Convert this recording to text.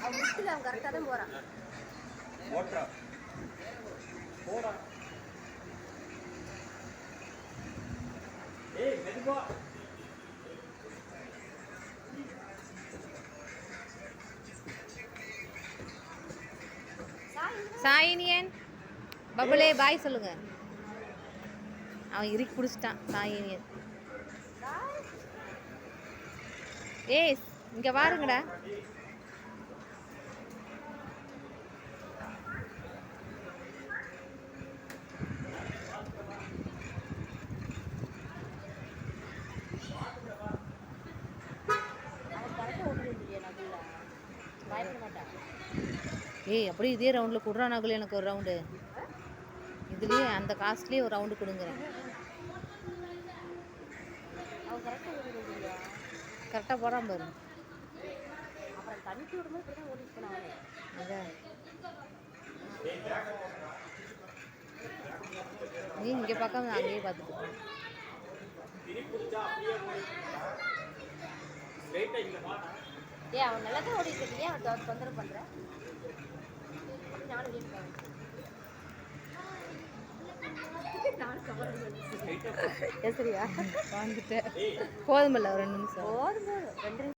அவன் முட்டில் அவன் கரெக்டாக தான் போகிறான். சாயினியன் பபுலே பாய் சொல்லுங்க. அவன் இறுக்கி பிடிச்சிட்டான் சாயினியன். ஏய் இங்க வாருங்கடா. ஏய் அப்படியே இதே ரவுண்டில் கொடுறானாக்குள்ள எனக்கு ஒரு ரவுண்டு. இதுலேயே அந்த காஸ்ட்லேயே ஒரு ரவுண்டு கொடுங்குறேன். கரெக்டாக போகிறான் பாரு. அப்புறம் தனித்து விடும்போது இப்படி தான் ஓடிட்டு போனாங்க. அதான் நீ இங்கே பார்க்காம அங்கேயே பார்த்துட்டு போ. ஏன் அவன் நல்லா தான் ஓடிட்டு இருக்கியா? அவன் தொந்தரவு பண்ணுறேன். நானும் சரியா வந்துட்டேன். போதுமில்ல ஒரு 2 நிமிஷம். போதும் 2